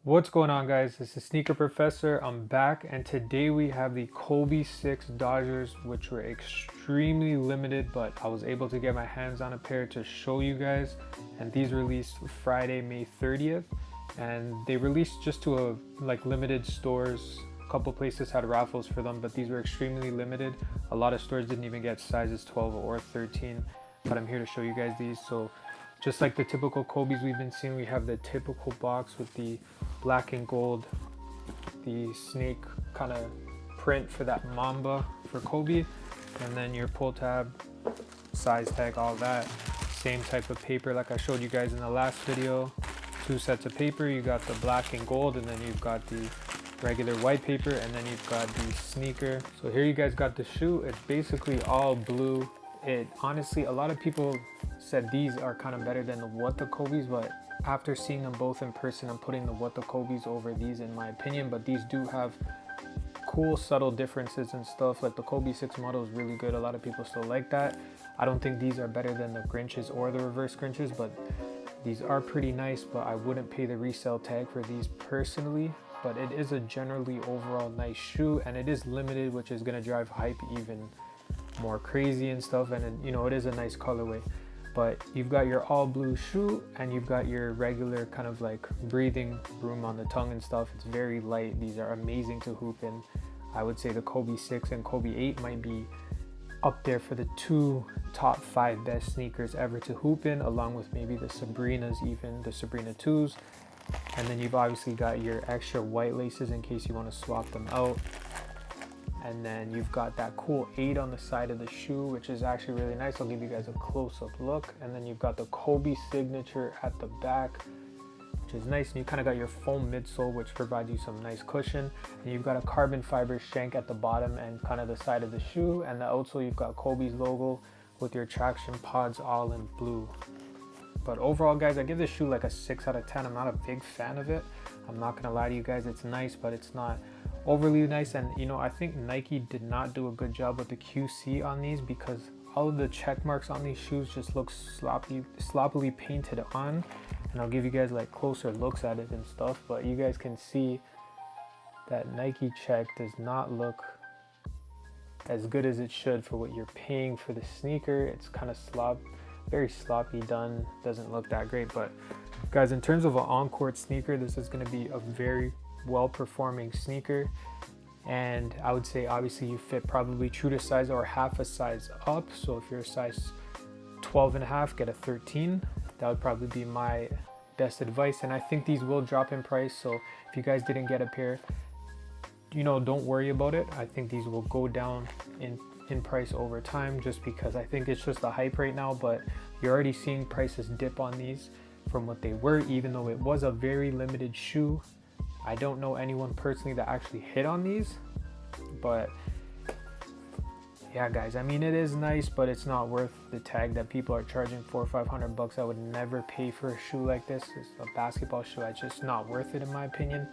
What's going on, guys? This is Sneaker Professor. I'm back, and today we have the Kobe 6 Dodgers, which were extremely limited, but I was able to get my hands on a pair to show you guys. And these released Friday, May 30th, and they released just to limited stores. A couple places had raffles for them, but these were extremely limited. A lot of stores didn't even get sizes 12 or 13, but I'm here to show you guys these. So just like the typical Kobe's we've been seeing, we have the typical box with the black and gold, the snake kind of print for that Mamba for Kobe, and then your pull tab, size tag, all that. Same type of paper like I showed you guys in the last video. Two sets of paper. You got the black and gold, and then you've got the regular white paper, and then you've got the sneaker. So here you guys got the shoe. It's basically all blue. It honestly, a lot of people said these are kind of better than the What the Kobe's, but after seeing them both in person, I'm putting the What the Kobe's over these in my opinion. But these do have cool subtle differences and stuff. Like the Kobe 6 model is really good. A lot of people still like that. I don't think these are better than the Grinches or the reverse Grinches, but these are pretty nice. But I wouldn't pay the resale tag for these personally. But it is a generally overall nice shoe, and it is limited, which is going to drive hype even more crazy and stuff. And it is a nice colorway. But you've got your all blue shoe, and you've got your regular kind of like breathing room on the tongue and stuff. It's very light. These are amazing to hoop in. I would say the Kobe 6 and Kobe 8 might be up there for the two top 5 best sneakers ever to hoop in, along with maybe the Sabrinas, even the Sabrina 2s. And then you've obviously got your extra white laces in case you want to swap them out. And then you've got that cool 8 on the side of the shoe, which is actually really nice. I'll give you guys a close-up look. And then you've got the Kobe signature at the back, which is nice. And you kind of got your foam midsole, which provides you some nice cushion. And you've got a carbon fiber shank at the bottom and kind of the side of the shoe. And the outsole, you've got Kobe's logo with your traction pods all in blue. But overall, guys, I give this shoe like a 6 out of 10. I'm not a big fan of it. I'm not gonna lie to you guys. It's nice, but it's not overly nice. And I think Nike did not do a good job with the QC on these, because all of the check marks on these shoes just look sloppily painted on. And I'll give you guys like closer looks at it and stuff, but you guys can see that Nike check does not look as good as it should for what you're paying for the sneaker. It's kind of very sloppy done, doesn't look that great. But guys, in terms of an on-court sneaker, this is going to be a very well-performing sneaker. And I would say obviously you fit probably true to size or half a size up. So if you're a size 12 and a half, get a 13. That would probably be my best advice. And I think these will drop in price, so if you guys didn't get a pair, don't worry about it. I think these will go down in price over time, just because I think it's just the hype right now. But you're already seeing prices dip on these from what they were, even though it was a very limited shoe. I don't know anyone personally that actually hit on these, but yeah, guys, I mean, it is nice, but it's not worth the tag that people are charging $400 or $500. I would never pay for a shoe like this. It's a basketball shoe. It's just not worth it in my opinion.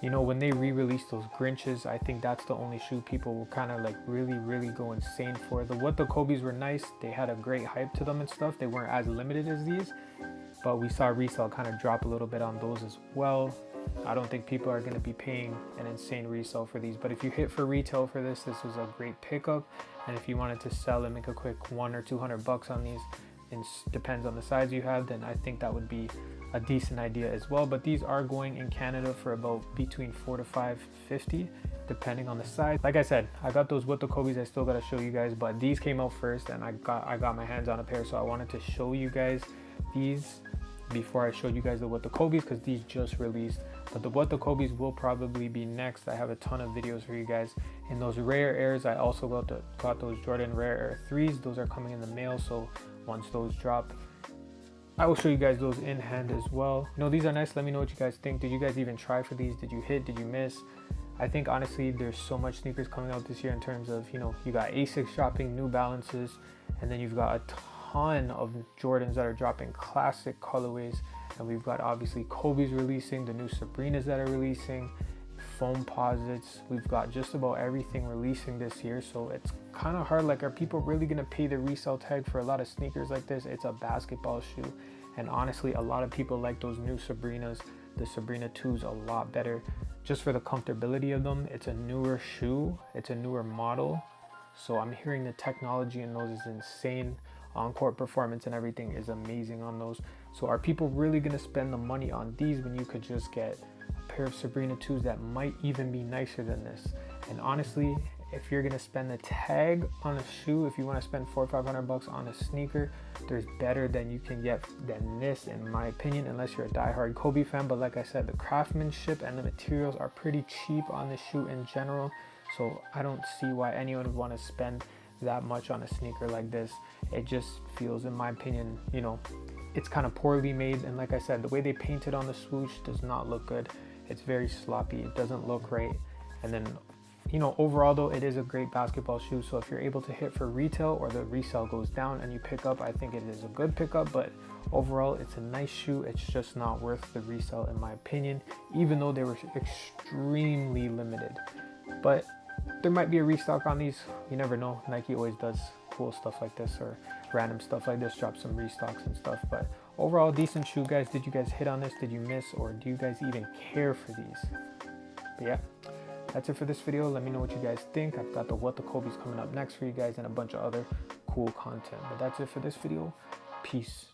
When they re-release those Grinches, I think that's the only shoe people will kind of like really go insane for. The What the Kobe's were nice. They had a great hype to them and stuff. They weren't as limited as these, but we saw resale kind of drop a little bit on those as well. I don't think people are going to be paying an insane resale for these, but if you hit for retail for this was a great pickup. And if you wanted to sell and make a quick $100 or $200 on these, and depends on the size you have, then I think that would be a decent idea as well. But these are going in Canada for about between $4 to $5.50 depending on the size. Like I said, I got those What the Kobe's. I still got to show you guys, but these came out first, and I got my hands on a pair, so I wanted to show you guys these before I showed you guys the What the Kobe's, because these just released. But the What the Kobe's will probably be next. I have a ton of videos for you guys. In those Rare Airs, I also got those Jordan Rare Air 3s. Those are coming in the mail, so once those drop, I will show you guys those in hand as well. These are nice. Let me know what you guys think. Did you guys even try for these? Did you hit? Did you miss? I think honestly there's so much sneakers coming out this year in terms of, you got Asics dropping, New Balances, and then you've got a ton of Jordans that are dropping classic colorways. And we've got obviously Kobe's releasing, the new Sabrinas that are releasing, foam posits. We've got just about everything releasing this year, so it's kind of hard. Like, are people really gonna pay the resale tag for a lot of sneakers like this? It's a basketball shoe, and honestly, a lot of people like those new Sabrinas. the Sabrina 2s a lot better just for the comfortability of them. It's a newer shoe, it's a newer model, so I'm hearing the technology in those is insane. On-court performance and everything is amazing on those. So are people really going to spend the money on these when you could just get a pair of Sabrina 2s that might even be nicer than this? And honestly, if you're going to spend the tag on a shoe, if you want to spend $400 or $500 on a sneaker, there's better than you can get than this, in my opinion, unless you're a diehard Kobe fan. But like I said, the craftsmanship and the materials are pretty cheap on the shoe in general, so I don't see why anyone would want to spend that much on a sneaker like this. It just feels, in my opinion, you know, it's kind of poorly made. And like I said, the way they painted on the swoosh does not look good. It's very sloppy, it doesn't look right. And then, you know, overall though, it is a great basketball shoe. So if you're able to hit for retail or the resale goes down and you pick up, I think it is a good pickup. But overall, it's a nice shoe. It's just not worth the resale, in my opinion, even though they were extremely limited. But there might be a restock on these. You never know. Nike always does cool stuff like this, or random stuff like this, drop some restocks and stuff. But overall, decent shoe, guys. Did you guys hit on this? Did you miss, or do you guys even care for these? But yeah, that's it for this video. Let me know what you guys think. I've got the What the Kobe's coming up next for you guys and a bunch of other cool content. But that's it for this video. Peace.